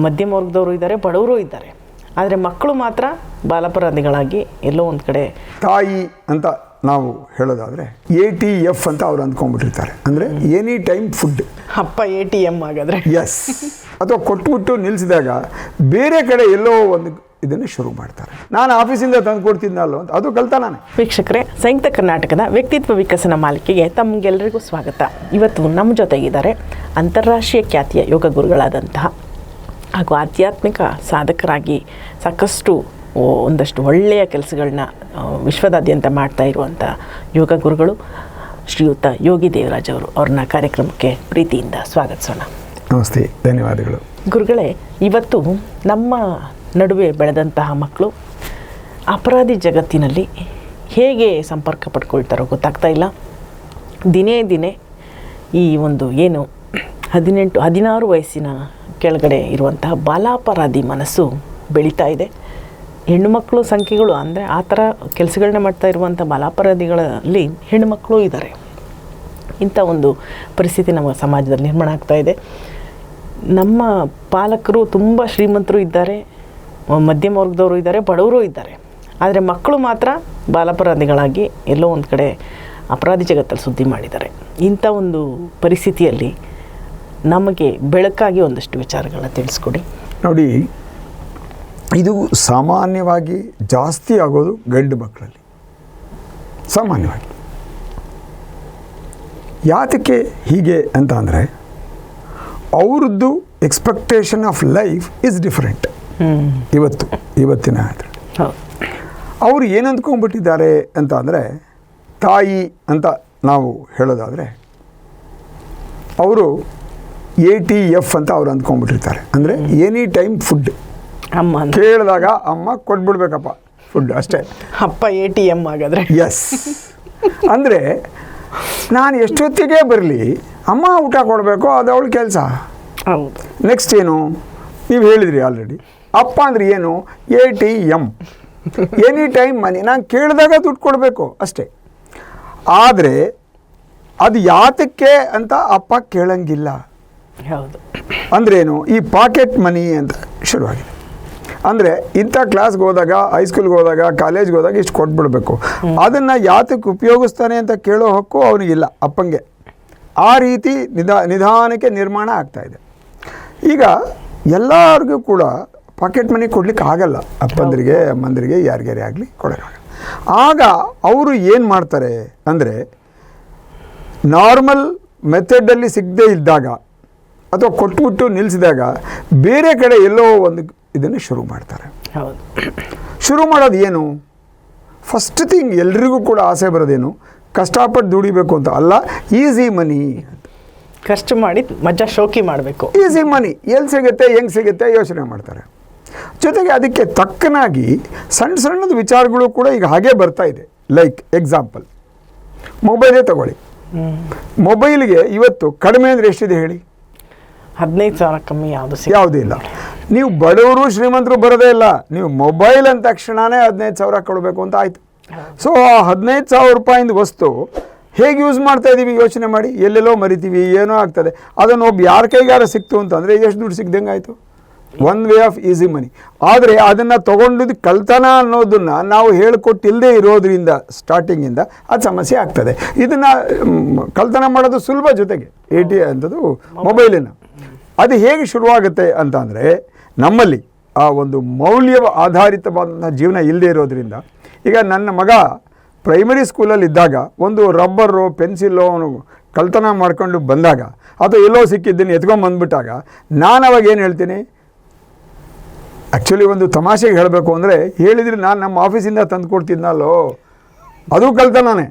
ಮಧ್ಯಮ ವರ್ಗದವರು ಇದ್ದಾರೆ, ಬಡವರು ಇದ್ದಾರೆ. ಆದರೆ ಮಕ್ಕಳು ಮಾತ್ರ ಬಾಲಾಪರಾಧಿಗಳಾಗಿ ಎಲ್ಲೋ ಒಂದು ಕಡೆ ತಾಯಿ ಅಂತ ನಾವು ಹೇಳೋದಾದರೆ ATF ಅಂತ ಅವ್ರು ಅಂದ್ಕೊಂಡ್ಬಿಟ್ಟಿರ್ತಾರೆ. ಅಂದರೆ ಎನಿ ಟೈಮ್ ಫುಡ್. ಅಪ್ಪ ATM ಹಾಗಾದರೆ. ಎಸ್. ಅಥವಾ ಕೊಟ್ಬಿಟ್ಟು ನಿಲ್ಲಿಸಿದಾಗ ಬೇರೆ ಕಡೆ ಎಲ್ಲೋ ಒಂದು ಇದನ್ನು ಶುರು ಮಾಡ್ತಾರೆ. ನಾನು ಆಫೀಸಿಂದ ತಂದು ಕೊಡ್ತಿದ್ನಲ್ಲೋ ಅಂತ, ಅದು ಕಲ್ತಾನೆ. ವೀಕ್ಷಕರೇ, ಸಂಯುಕ್ತ ಕರ್ನಾಟಕದ ವ್ಯಕ್ತಿತ್ವ ವಿಕಸನ ಮಾಲಿಕೆಗೆ ತಮಗೆಲ್ಲರಿಗೂ ಸ್ವಾಗತ. ಇವತ್ತು ನಮ್ಮ ಜೊತೆಗಿದ್ದಾರೆ ಅಂತಾರಾಷ್ಟ್ರೀಯ ಖ್ಯಾತಿಯ ಯೋಗ ಗುರುಗಳಾದಂತಹ ಹಾಗೂ ಆಧ್ಯಾತ್ಮಿಕ ಸಾಧಕರಾಗಿ ಸಾಕಷ್ಟು ಒಂದಷ್ಟು ಒಳ್ಳೆಯ ಕೆಲಸಗಳನ್ನ ವಿಶ್ವದಾದ್ಯಂತ ಮಾಡ್ತಾ ಇರುವಂಥ ಯೋಗ ಗುರುಗಳು ಶ್ರೀಯುತ ಯೋಗಿ ದೇವರಾಜ್ ಅವರು. ಅವ್ರನ್ನ ಕಾರ್ಯಕ್ರಮಕ್ಕೆ ಪ್ರೀತಿಯಿಂದ ಸ್ವಾಗತಿಸೋಣ. ನಮಸ್ತೆ, ಧನ್ಯವಾದಗಳು. ಗುರುಗಳೇ, ಇವತ್ತು ನಮ್ಮ ನಡುವೆ ಬೆಳೆದಂತಹ ಮಕ್ಕಳು ಅಪರಾಧಿ ಜಗತ್ತಿನಲ್ಲಿ ಹೇಗೆ ಸಂಪರ್ಕ ಪಡ್ಕೊಳ್ತಾರೋ ಗೊತ್ತಾಗ್ತಾ ಇಲ್ಲ. ದಿನೇ ದಿನೇ ಈ ಒಂದು ಏನು 16 ವಯಸ್ಸಿನ ಕೆಳಗಡೆ ಇರುವಂತಹ ಬಾಲಾಪರಾಧಿ ಮನಸ್ಸು ಬೆಳೀತಾ ಇದೆ. ಹೆಣ್ಣುಮಕ್ಕಳು ಸಂಖ್ಯೆಗಳು ಅಂದರೆ ಆ ಥರ ಕೆಲಸಗಳನ್ನ ಮಾಡ್ತಾ ಇರುವಂಥ ಬಾಲಾಪರಾಧಿಗಳಲ್ಲಿ ಹೆಣ್ಣುಮಕ್ಕಳು ಇದ್ದಾರೆ. ಇಂಥ ಒಂದು ಪರಿಸ್ಥಿತಿ ನಮ್ಮ ಸಮಾಜದಲ್ಲಿ ನಿರ್ಮಾಣ ಆಗ್ತಾ ಇದೆ. ನಮ್ಮ ಪಾಲಕರು ತುಂಬ ಶ್ರೀಮಂತರು ಇದ್ದಾರೆ, ಮಧ್ಯಮ ವರ್ಗದವರು ಇದ್ದಾರೆ, ಬಡವರು ಇದ್ದಾರೆ. ಆದರೆ ಮಕ್ಕಳು ಮಾತ್ರ ಬಾಲಾಪರಾಧಿಗಳಾಗಿ ಎಲ್ಲೋ ಒಂದು ಕಡೆ ಅಪರಾಧಿ ಜಗತ್ತಲ್ಲಿ ಸುದ್ದಿ ಮಾಡಿದ್ದಾರೆ. ಇಂಥ ಒಂದು ಪರಿಸ್ಥಿತಿಯಲ್ಲಿ ನಮಗೆ ಬೆಳಕಾಗಿ ಒಂದಷ್ಟು ವಿಚಾರಗಳನ್ನ ತಿಳಿಸ್ಕೊಡಿ. ನೋಡಿ, ಇದು ಸಾಮಾನ್ಯವಾಗಿ ಜಾಸ್ತಿ ಆಗೋದು ಗಂಡು ಮಕ್ಕಳಲ್ಲಿ. ಸಾಮಾನ್ಯವಾಗಿ ಯಾತಕ್ಕೆ ಹೀಗೆ ಅಂತ ಅಂದರೆ ಅವ್ರದ್ದು expectation of life is different. ಇವತ್ತಿನ ಅವರು ಏನು ಅಂದ್ಕೊಂಡ್ಬಿಟ್ಟಿದ್ದಾರೆ ಅಂತ ಅಂದರೆ, ತಾಯಿ ಅಂತ ನಾವು ಹೇಳೋದಾದರೆ ಅವರು ATF ಅಂತ ಅವ್ರು ಅಂದ್ಕೊಂಡ್ಬಿಟ್ಟಿರ್ತಾರೆ. ಅಂದರೆ ಎನಿ ಟೈಮ್ ಫುಡ್. ಅಮ್ಮ ಕೇಳಿದಾಗ ಅಮ್ಮ ಕೊಟ್ಬಿಡ್ಬೇಕಪ್ಪ ಫುಡ್ ಅಷ್ಟೇ. ಅಪ್ಪ ATM ಹಾಗಾದರೆ. ಎಸ್. ಅಂದರೆ ನಾನು ಎಷ್ಟೊತ್ತಿಗೆ ಬರಲಿ ಅಮ್ಮ ಊಟ ಕೊಡಬೇಕು, ಅದು ಅವಳ ಕೆಲಸ. ಹೌದು. ನೆಕ್ಸ್ಟ್ ಏನು, ನೀವು ಹೇಳಿದ್ರಿ ಆಲ್ರೆಡಿ. ಅಪ್ಪ ಅಂದರೆ ಏನು, ATM, ಎನಿ ಟೈಮ್ ಮನಿ. ನಾನು ಕೇಳಿದಾಗ ದುಡ್ಡು ಕೊಡಬೇಕು ಅಷ್ಟೇ. ಆದರೆ ಅದು ಯಾತಕ್ಕೆ ಅಂತ ಅಪ್ಪ ಕೇಳಂಗಿಲ್ಲ. ಹೌದು. ಅಂದ್ರೇನು, ಈ ಪಾಕೆಟ್ ಮನಿ ಅಂತ ಶುರುವಾಗಿದೆ. ಅಂದರೆ ಇಂಥ ಕ್ಲಾಸ್ಗೆ ಹೋದಾಗ, ಹೈಸ್ಕೂಲ್ಗೆ ಹೋದಾಗ, ಕಾಲೇಜ್ಗೆ ಹೋದಾಗ ಇಷ್ಟು ಕೊಟ್ಬಿಡ್ಬೇಕು. ಅದನ್ನು ಯಾತಕ್ಕೆ ಉಪಯೋಗಿಸ್ತಾನೆ ಅಂತ ಕೇಳೋ ಹಕ್ಕು ಅವನಿಗಿಲ್ಲ, ಅಪ್ಪಂಗೆ. ಆ ರೀತಿ ನಿಧಾನಕ್ಕೆ ನಿರ್ಮಾಣ ಆಗ್ತಾಯಿದೆ. ಈಗ ಎಲ್ಲರಿಗೂ ಕೂಡ ಪಾಕೆಟ್ ಮನಿ ಕೊಡ್ಲಿಕ್ಕೆ ಆಗಲ್ಲ. ಅಪ್ಪಂದರಿಗೆ, ಅಮ್ಮಂದರಿಗೆ, ಯಾರಿಗಾರೇ ಆಗಲಿ ಕೊಡೋಕ್ಕಾಗಲ್ಲ. ಆಗ ಅವರು ಏನು ಮಾಡ್ತಾರೆ ಅಂದರೆ, ನಾರ್ಮಲ್ ಮೆಥಡಲ್ಲಿ ಸಿಗದೇ ಇದ್ದಾಗ ಅಥವಾ ಕೊಟ್ಬಿಟ್ಟು ನಿಲ್ಲಿಸಿದಾಗ ಬೇರೆ ಕಡೆ ಎಲ್ಲೋ ಒಂದು ಇದನ್ನು ಶುರು ಮಾಡ್ತಾರೆ. ಹೌದು. ಶುರು ಮಾಡೋದು ಏನು, ಫಸ್ಟ್ ಥಿಂಗ್ ಎಲ್ರಿಗೂ ಕೂಡ ಆಸೆ ಬರೋದೇನು, ಕಷ್ಟಪಟ್ಟು ದುಡಿಬೇಕು ಅಂತ ಅಲ್ಲ, ಈಸಿ ಮನಿ ಅಂತ. ಖರ್ಚು ಮಾಡಿ ಮಜಾ ಶೋಕಿ ಮಾಡಬೇಕು. ಈಸಿ ಮನಿ ಎಲ್ಲಿ ಸಿಗುತ್ತೆ, ಹೆಂಗೆ ಸಿಗುತ್ತೆ ಯೋಚನೆ ಮಾಡ್ತಾರೆ. ಜೊತೆಗೆ ಅದಕ್ಕೆ ತಕ್ಕನಾಗಿ ಸಣ್ಣ ಸಣ್ಣದ ವಿಚಾರಗಳು ಕೂಡ ಈಗ ಹಾಗೇ ಬರ್ತಾ ಇದೆ. ಲೈಕ್ ಎಕ್ಸಾಂಪಲ್, ಮೊಬೈಲೇ ತಗೊಳ್ಳಿ. ಮೊಬೈಲ್ಗೆ ಇವತ್ತು ಕಡಿಮೆ ಅಂದರೆ ಎಷ್ಟಿದೆ ಹೇಳಿ? 15,000 ಕಮ್ಮಿ ಯಾವುದೂ ಇಲ್ಲ. ನೀವು ಬಡವರು ಶ್ರೀಮಂತರು ಬರೋದೇ ಇಲ್ಲ. ನೀವು ಮೊಬೈಲ್ ಅಂದ ತಕ್ಷಣವೇ 15,000 ಕೊಡಬೇಕು ಅಂತ ಆಯಿತು. ಸೊ ಆ 15,000 ರೂಪಾಯಿಂದ ವಸ್ತು ಹೇಗೆ ಯೂಸ್ ಮಾಡ್ತಾ ಇದ್ದೀವಿ ಯೋಚನೆ ಮಾಡಿ. ಎಲ್ಲೆಲ್ಲೋ ಮರಿತೀವಿ, ಏನೋ ಆಗ್ತದೆ. ಅದನ್ನು ಒಬ್ಬ ಯಾರ ಕೈಗಾರ ಸಿಕ್ತು ಅಂತಂದರೆ ಎಷ್ಟು ದುಡ್ಡು ಸಿಗ್ದಂಗೆ ಆಯಿತು. One way of easy money. ಆದರೆ ಅದನ್ನು ತೊಗೊಂಡಿದ್ದು ಕಳ್ತನ ಅನ್ನೋದನ್ನು ನಾವು ಹೇಳಿಕೊಟ್ಟಿಲ್ಲದೆ ಇರೋದ್ರಿಂದ ಸ್ಟಾರ್ಟಿಂಗಿಂದ ಅದು ಸಮಸ್ಯೆ ಆಗ್ತದೆ. ಇದನ್ನು ಕಳ್ತನ ಮಾಡೋದು ಸುಲಭ. ಜೊತೆಗೆ ಅಂಥದ್ದು ಮೊಬೈಲಿನ ಅದು ಹೇಗೆ ಶುರುವಾಗುತ್ತೆ ಅಂತ ಅಂದರೆ, ನಮ್ಮಲ್ಲಿ ಆ ಒಂದು ಮೌಲ್ಯ ಆಧಾರಿತವಾದಂಥ ಜೀವನ ಇಲ್ಲದೆ ಇರೋದ್ರಿಂದ. ಈಗ ನನ್ನ ಮಗ ಪ್ರೈಮರಿ ಸ್ಕೂಲಲ್ಲಿ ಇದ್ದಾಗ ಒಂದು ರಬ್ಬರು, ಪೆನ್ಸಿಲ್ಲೋ ಅವನು ಕಳ್ತನ ಮಾಡ್ಕೊಂಡು ಬಂದಾಗ ಅಥವಾ ಎಲ್ಲೋ ಸಿಕ್ಕಿದ್ದೀನಿ ಎತ್ಕೊಂಡ್ಬಂದ್ಬಿಟ್ಟಾಗ ನಾನು ಅವಾಗ ಏನು ಹೇಳ್ತೀನಿ, ಆ್ಯಕ್ಚುಲಿ ಒಂದು ತಮಾಷೆಗೆ ಹೇಳಬೇಕು ಅಂದರೆ, ಹೇಳಿದರೆ ನಾನು ನಮ್ಮ ಆಫೀಸಿಂದ ತಂದು ಕೊಡ್ತಿದ್ನಲ್ಲೋ, ಅದು ಕಳ್ತನಾನೆ.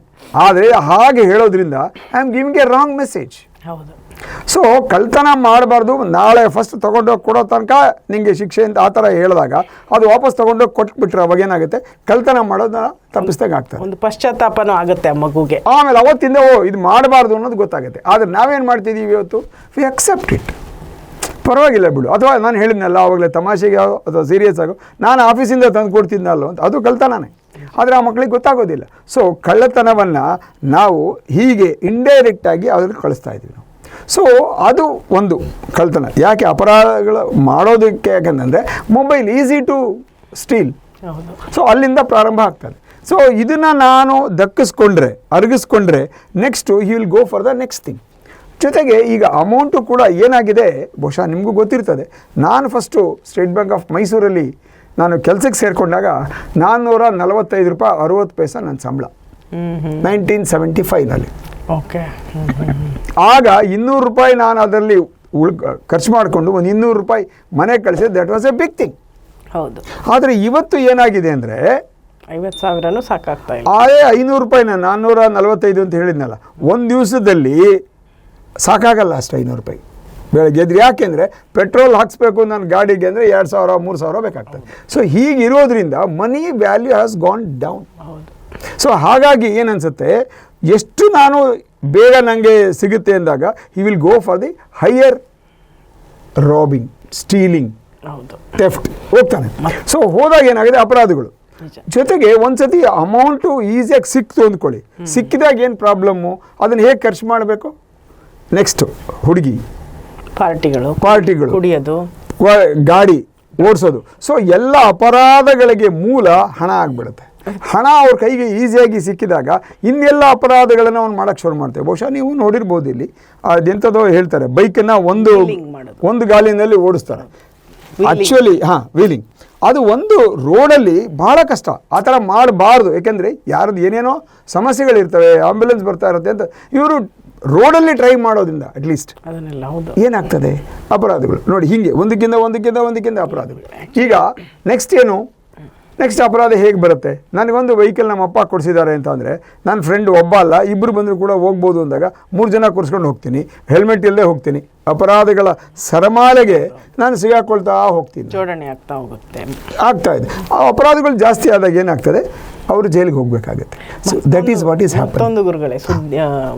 ಆದರೆ ಹಾಗೆ ಹೇಳೋದ್ರಿಂದ I am giving a wrong message. ಹೌದು. ಸೊ ಕಳ್ತನ ಮಾಡಬಾರ್ದು, ನಾಳೆ ಫಸ್ಟ್ ತೊಗೊಂಡೋಗಿ ಕೊಡೋ ತನಕ ನಿಮಗೆ ಶಿಕ್ಷೆ ಅಂತ ಆ ಥರ ಹೇಳಿದಾಗ ಅದು ವಾಪಸ್ ತೊಗೊಂಡೋಗಿ ಕೊಟ್ಬಿಟ್ರೆ ಅವಾಗೇನಾಗುತ್ತೆ, ಕಳ್ತನ ಮಾಡೋದನ್ನ ತಪ್ಪಿಸ್ದಾಗ ಆಗ್ತದೆ. ಒಂದು ಪಶ್ಚಾತ್ತಾಪನೂ ಆಗುತ್ತೆ ಆ ಮಗುಗೆ. ಆಮೇಲೆ ಅವತ್ತಿಂದ ಇದು ಮಾಡಬಾರ್ದು ಅನ್ನೋದು ಗೊತ್ತಾಗುತ್ತೆ. ಆದರೆ ನಾವೇನು ಮಾಡ್ತಿದ್ದೀವಿ ಇವತ್ತು, ವಿ ಅಕ್ಸೆಪ್ಟ್ ಇಟ್. ಪರವಾಗಿಲ್ಲ ಬಿಡು. ಅಥವಾ ನಾನು ಹೇಳಿದ್ನಲ್ಲ ಆವಾಗಲೇ ತಮಾಷೆಗೆ ಅಥವಾ ಸೀರಿಯಸ್ ಆಗೋ, ನಾನು ಆಫೀಸಿಂದ ತಂದು ಕೊಡ್ತಿದ್ನಲ್ಲೋ ಅಂತ, ಅದು ಕಳ್ತನಾನೆ. ಆದರೆ ಆ ಮಕ್ಕಳಿಗೆ ಗೊತ್ತಾಗೋದಿಲ್ಲ. ಸೊ ಕಳ್ಳತನವನ್ನು ನಾವು ಹೀಗೆ ಇಂಡೈರೆಕ್ಟಾಗಿ ಅವ್ರಿಗೆ ಕಳಿಸ್ತಾ ಇದ್ದೀವಿ ನಾವು. ಸೊ ಅದು ಒಂದು ಕಳ್ತನ. ಯಾಕೆ ಅಪರಾಧಗಳು ಮಾಡೋದಕ್ಕೆ ಯಾಕಂತಂದರೆ mobile easy to steal. So ಅಲ್ಲಿಂದ ಪ್ರಾರಂಭ ಆಗ್ತದೆ. ಸೊ ಇದನ್ನು ನಾನು ದಕ್ಕಿಸ್ಕೊಂಡ್ರೆ, ಅರಗಿಸ್ಕೊಂಡ್ರೆ next he will go for the next thing. ಜೊತೆಗೆ ಈಗ ಅಮೌಂಟು ಕೂಡ ಏನಾಗಿದೆ, ಬಹುಶಃ ನಿಮಗೂ ಗೊತ್ತಿರ್ತದೆ. ನಾನು ಫಸ್ಟು ಸ್ಟೇಟ್ ಬ್ಯಾಂಕ್ ಆಫ್ ಮೈಸೂರಲ್ಲಿ ನಾನು ಕೆಲಸಕ್ಕೆ ಸೇರಿಕೊಂಡಾಗ 445 ರೂಪಾಯಿ 60 ಪೈಸೆ ನನ್ನ ಸಂಬಳ 1975ನಲ್ಲಿ. ಓಕೆ. ಆಗ 200 ರೂಪಾಯಿ ನಾನು ಅದರಲ್ಲಿ ಖರ್ಚು ಮಾಡಿಕೊಂಡು ಒಂದು 200 ರೂಪಾಯಿ ಮನೆಗೆ ಕಳಿಸಿದೆ. That was a big thing. ಹೌದು. ಆದರೆ ಇವತ್ತು ಏನಾಗಿದೆ ಅಂದರೆ 50,000 ಸಾಕಾಗ್ತಾ ಇಲ್ಲ. ಅದೇ 500 ರೂಪಾಯಿನ 445 ಅಂತ ಹೇಳಿದ್ನಲ್ಲ, ಒಂದು ದಿವಸದಲ್ಲಿ ಸಾಕಾಗಲ್ಲ ಅಷ್ಟು 500 ರೂಪಾಯಿ ಬೆಳಗ್ಗೆ ಎದ್ರೆ. ಯಾಕೆಂದರೆ ಪೆಟ್ರೋಲ್ ಹಾಕಿಸ್ಬೇಕು ನನ್ನ ಗಾಡಿಗೆ ಅಂದರೆ 2,000 3,000 ಬೇಕಾಗ್ತದೆ. ಸೊ ಹೀಗಿರೋದ್ರಿಂದ money value has gone down. So ಹಾಗಾಗಿ ಏನನ್ಸುತ್ತೆ, ಎಷ್ಟು ನಾನು ಬೇಗ ನನಗೆ ಸಿಗುತ್ತೆ ಅಂದಾಗ he will go for the higher robbing, stealing, theft ಹೋಗ್ತಾನೆ. ಸೊ ಹೋದಾಗ ಏನಾಗಿದೆ, ಅಪರಾಧಗಳು. ಜೊತೆಗೆ ಒಂದ್ಸತಿ ಅಮೌಂಟು ಈಸಿಯಾಗಿ ಸಿಕ್ತು ಅಂದ್ಕೊಳ್ಳಿ, ಸಿಕ್ಕಿದಾಗ ಏನು ಪ್ರಾಬ್ಲಮ್ಮು, ಅದನ್ನು ಹೇಗೆ ಖರ್ಚು ಮಾಡಬೇಕು. ನೆಕ್ಸ್ಟು ಹುಡುಗಿ ಪಾರ್ಟಿಗಳು, ಕುಡಿಯೋದು, ಗಾಡಿ ಓಡಿಸೋದು. ಸೊ ಎಲ್ಲ ಅಪರಾಧಗಳಿಗೆ ಮೂಲ ಹಣ ಆಗಿಬಿಡುತ್ತೆ. ಹಣ ಅವ್ರ ಕೈಗೆ ಈಸಿಯಾಗಿ ಸಿಕ್ಕಿದಾಗ ಇನ್ನೆಲ್ಲ ಅಪರಾಧಗಳನ್ನು ಅವ್ನು ಮಾಡೋಕ್ಕೆ ಶುರು ಮಾಡ್ತೇವೆ. ಬಹುಶಃ ನೀವು ನೋಡಿರ್ಬೋದು, ಇಲ್ಲಿ ಅದೆಂಥದೋ ಹೇಳ್ತಾರೆ, ಬೈಕನ್ನು ಒಂದು ಗಾಲಿನಲ್ಲಿ ಓಡಿಸ್ತಾರೆ. ಆ್ಯಕ್ಚುಲಿ ವೀಲಿಂಗ್ ಅದು ಒಂದು ರೋಡಲ್ಲಿ ಭಾಳ ಕಷ್ಟ. ಆ ಥರ ಮಾಡಬಾರ್ದು. ಯಾಕೆಂದರೆ ಯಾರದ್ದು ಏನೇನೋ ಸಮಸ್ಯೆಗಳಿರ್ತವೆ, ಆಂಬ್ಯುಲೆನ್ಸ್ ಬರ್ತಾ ಇರುತ್ತೆ ಅಂತ ಇವರು ರೋಡಲ್ಲಿ ಡ್ರೈವ್ ಮಾಡೋದ್ರಿಂದ ಅಟ್ಲೀಸ್ಟ್ ಏನಾಗ್ತದೆ, ಅಪರಾಧಗಳು ನೋಡಿ ಹೀಗೆ ಒಂದಕ್ಕಿಂತ ಅಪರಾಧಗಳು. ಈಗ ನೆಕ್ಸ್ಟ್ ಅಪರಾಧ ಹೇಗೆ ಬರುತ್ತೆ. ನನಗೊಂದು ವೆಹಿಕಲ್ ನಮ್ಮ ಅಪ್ಪ ಕೊಡಿಸಿದ್ದಾರೆ ಅಂತ ಅಂದರೆ ನನ್ನ ಫ್ರೆಂಡ್ ಒಬ್ಬ ಅಲ್ಲ, ಇಬ್ಬರು ಬಂದರೂ ಕೂಡ ಹೋಗ್ಬೋದು ಅಂದಾಗ 3 ಜನ ಕೂರಿಸ್ಕೊಂಡು ಹೋಗ್ತೀನಿ, ಹೆಲ್ಮೆಟ್ ಇಲ್ಲದೆ ಹೋಗ್ತೀನಿ. ಅಪರಾಧಗಳ ಸರಮಾಲೆಗೆ ನಾನು ಸಿಗಾಕೊಳ್ತಾ ಹೋಗ್ತೀನಿ, ಜೋಡಣೆ ಆಗ್ತಾ ಇದೆ. ಆ ಅಪರಾಧಗಳು ಜಾಸ್ತಿ ಆದಾಗ ಏನಾಗ್ತದೆ, ಅವರು ಜೈಲಿಗೆ ಹೋಗಬೇಕಾಗುತ್ತೆ. So that is what is happen. ಮತ್ತೊಂದು ಗುರುಗಳೇ,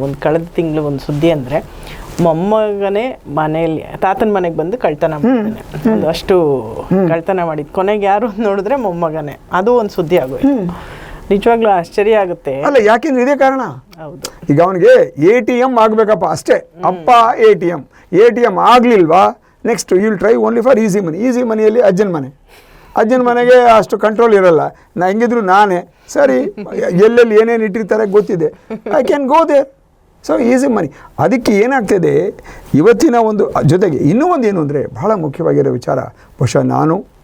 ಒಂದು ಕಳೆದ ತಿಂಗಳು ಒಂದು ಸುದ್ದಿ ಅಂದರೆ, ಮೊಮ್ಮಗನೇ ಮನೆಯಲ್ಲಿ ತಾತನ ಮನೆಗೆ ಬಂದು ಕಳ್ತನ ಮಾಡಿದ್ದಾನೆ. ಒಂದು ಅಷ್ಟು ಕಳ್ತನ ಮಾಡಿದ್ದು, ಕೊನೆಗೆ ಯಾರು ನೋಡಿದ್ರೆ ಮೊಮ್ಮಗನೇ. ಅದು ಒಂದು ಸುದ್ದಿ ಆಗೋಯ್ತು. ನಿಜವಾಗ್ಲೂ ಆಶ್ಚರ್ಯ ಆಗುತ್ತೆ. ಅಲ್ಲ, ಯಾಕೆಂದ್ರೆ ಇದೇ ಕಾರಣ. ಹೌದು. ಈಗ ಅವನಿಗೆ ATM ಆಗಬೇಕಪ್ಪ ಅಷ್ಟೇ. ಅಪ್ಪ ATM ಆಗಲಿಲ್ವಾ, next you will try only for easy ಮನಿಯಲ್ಲಿ ಅಜ್ಜನ ಮನೆಗೆ ಅಷ್ಟು ಕಂಟ್ರೋಲ್ ಇರಲ್ಲ. ಹೆಂಗಿದ್ರು ನಾನೇ ಸರಿ, ಎಲ್ಲೆಲ್ಲಿ ಏನೇನು ಇಟ್ಟಿರ್ತಾರೆ ಗೊತ್ತಿದೆ, I can go there. So easy money. ಅದಕ್ಕೆ ಏನಾಗ್ತದೆ ಇವತ್ತಿನ ಒಂದು ಜೊತೆಗೆ ಇನ್ನೂ ಒಂದು ಏನು ಅಂದರೆ, ಬಹಳ ಮುಖ್ಯವಾಗಿರೋ ವಿಚಾರ. ಬಹುಶಃ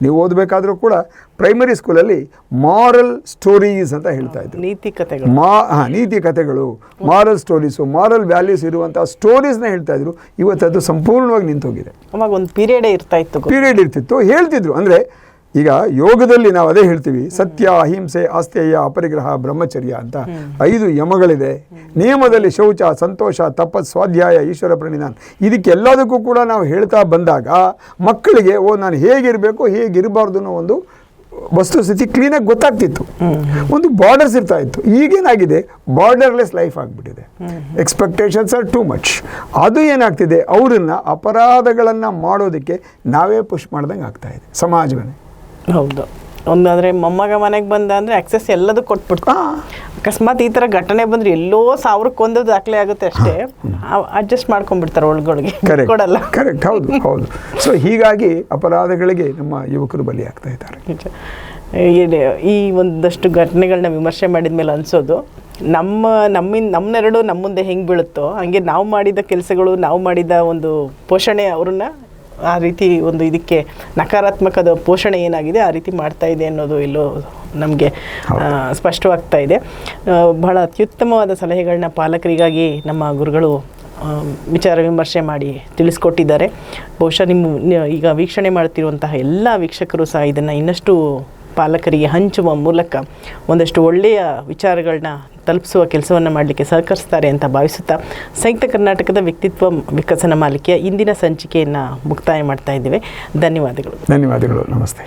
ನೀವು ಓದಬೇಕಾದ್ರೂ ಕೂಡ ಪ್ರೈಮರಿ ಸ್ಕೂಲಲ್ಲಿ ಮಾರಲ್ ಸ್ಟೋರೀಸ್ ಅಂತ ಹೇಳ್ತಾ ಇದ್ರು. ನೀತಿ ಕಥೆಗಳು, ಮಾರಲ್ ಸ್ಟೋರೀಸು, ಮಾರಲ್ ವ್ಯಾಲ್ಯೂಸ್ ಇರುವಂಥ ಸ್ಟೋರೀಸ್ನ ಹೇಳ್ತಾ ಇದ್ರು. ಇವತ್ತದು ಸಂಪೂರ್ಣವಾಗಿ ನಿಂತೋಗಿದೆ. ಅವಾಗ ಒಂದು ಪೀರಿಯಡ್ ಇರ್ತಿತ್ತು, ಹೇಳ್ತಿದ್ರು. ಅಂದರೆ ಈಗ ಯೋಗದಲ್ಲಿ ನಾವು ಅದೇ ಹೇಳ್ತೀವಿ, ಸತ್ಯ, ಅಹಿಂಸೆ, ಆಸ್ಥೇಯ, ಅಪರಿಗ್ರಹ, ಬ್ರಹ್ಮಚರ್ಯ ಅಂತ 5 ಯಮಗಳಿದೆ. ನಿಯಮದಲ್ಲಿ ಶೌಚ, ಸಂತೋಷ, ತಪಸ್, ಸ್ವಾಧ್ಯಾಯ, ಈಶ್ವರ ಪ್ರಣಿಧಾನ. ಇದಕ್ಕೆಲ್ಲದಕ್ಕೂ ಕೂಡ ನಾವು ಹೇಳ್ತಾ ಬಂದಾಗ ಮಕ್ಕಳಿಗೆ ನಾನು ಹೇಗಿರಬೇಕು ಹೇಗಿರಬಾರ್ದು ಅನ್ನೋ ಒಂದು ವಸ್ತುಸ್ಥಿತಿ ಕ್ಲೀನಾಗಿ ಗೊತ್ತಾಗ್ತಿತ್ತು. ಒಂದು ಬಾರ್ಡರ್ಸ್ ಇರ್ತಾ ಇತ್ತು. ಈಗೇನಾಗಿದೆ, ಬಾರ್ಡರ್ಲೆಸ್ ಲೈಫ್ ಆಗಿಬಿಟ್ಟಿದೆ. Expectations are too much. ಅದು ಏನಾಗ್ತಿದೆ, ಅವರನ್ನು ಅಪರಾಧಗಳನ್ನು ಮಾಡೋದಕ್ಕೆ ನಾವೇ ಪುಷ್ ಮಾಡ್ದಂಗೆ ಆಗ್ತಾ ಇದೆ ಸಮಾಜವೇ. ಹೌದು. ಒಂದಾದರೆ ಮೊಮ್ಮಗ ಮನೆಗೆ ಬಂದ ಅಂದರೆ ಆಕ್ಸೆಸ್ ಎಲ್ಲದೂ ಕೊಟ್ಬಿಟ್ಟು, ಅಕಸ್ಮಾತ್ ಈ ಥರ ಘಟನೆ ಬಂದರೆ ಎಲ್ಲೋ 1000 ದಾಖಲೆ ಆಗುತ್ತೆ ಅಷ್ಟೇ, ಅಡ್ಜಸ್ಟ್ ಮಾಡ್ಕೊಂಡ್ಬಿಡ್ತಾರೆ ಒಳಗೊಳಗೆ, ಕೊಡಲ್ಲ. ಕರೆಕ್ಟ್, ಹೌದು. ಸೊ ಹೀಗಾಗಿ ಅಪರಾಧಗಳಿಗೆ ನಮ್ಮ ಯುವಕರು ಬಲಿಯಾಗ್ತಾ ಇದ್ದಾರೆ. ಈ ಒಂದಷ್ಟು ಘಟನೆಗಳನ್ನ ವಿಮರ್ಶೆ ಮಾಡಿದ ಮೇಲೆ ಅನಿಸೋದು, ನಮ್ಮನ್ನೆರಡು ನಮ್ಮ ಮುಂದೆ ಹೆಂಗೆ ಬೀಳುತ್ತೋ ಹಾಗೆ ನಾವು ಮಾಡಿದ ಕೆಲಸಗಳು, ನಾವು ಮಾಡಿದ ಒಂದು ಪೋಷಣೆ ಅವ್ರನ್ನ ಆ ರೀತಿ ಒಂದು ಇದಕ್ಕೆ ನಕಾರಾತ್ಮಕದ ಪೋಷಣೆ ಏನಾಗಿದೆ ಆ ರೀತಿ ಮಾಡ್ತಾ ಇದೆ ಅನ್ನೋದು ಇಲ್ಲೋ ನಮಗೆ ಸ್ಪಷ್ಟವಾಗ್ತಾ ಇದೆ. ಬಹಳ ಅತ್ಯುತ್ತಮವಾದ ಸಲಹೆಗಳನ್ನ ಪಾಲಕರಿಗಾಗಿ ನಮ್ಮ ಗುರುಗಳು ವಿಚಾರ ವಿಮರ್ಶೆ ಮಾಡಿ ತಿಳಿಸ್ಕೊಟ್ಟಿದ್ದಾರೆ. ಬಹುಶಃ ಈಗ ವೀಕ್ಷಣೆ ಮಾಡ್ತಿರುವಂತಹ ಎಲ್ಲ ವೀಕ್ಷಕರು ಸಹ ಇದನ್ನು ಇನ್ನಷ್ಟು ಪಾಲಕರಿಗೆ ಹಂಚುವ ಮೂಲಕ ಒಂದಷ್ಟು ಒಳ್ಳೆಯ ವಿಚಾರಗಳನ್ನ ತಲುಪಿಸುವ ಕೆಲಸವನ್ನು ಮಾಡಲಿಕ್ಕೆ ಸಹಕರಿಸ್ತಾರೆ ಅಂತ ಭಾವಿಸುತ್ತಾ, ಸಂಯುಕ್ತ ಕರ್ನಾಟಕದ ವ್ಯಕ್ತಿತ್ವ ವಿಕಸನ ಮಾಲಿಕೆಯ ಇಂದಿನ ಸಂಚಿಕೆಯನ್ನು ಮುಕ್ತಾಯ ಮಾಡ್ತಾ ಇದ್ದೇವೆ. ಧನ್ಯವಾದಗಳು. ನಮಸ್ತೆ.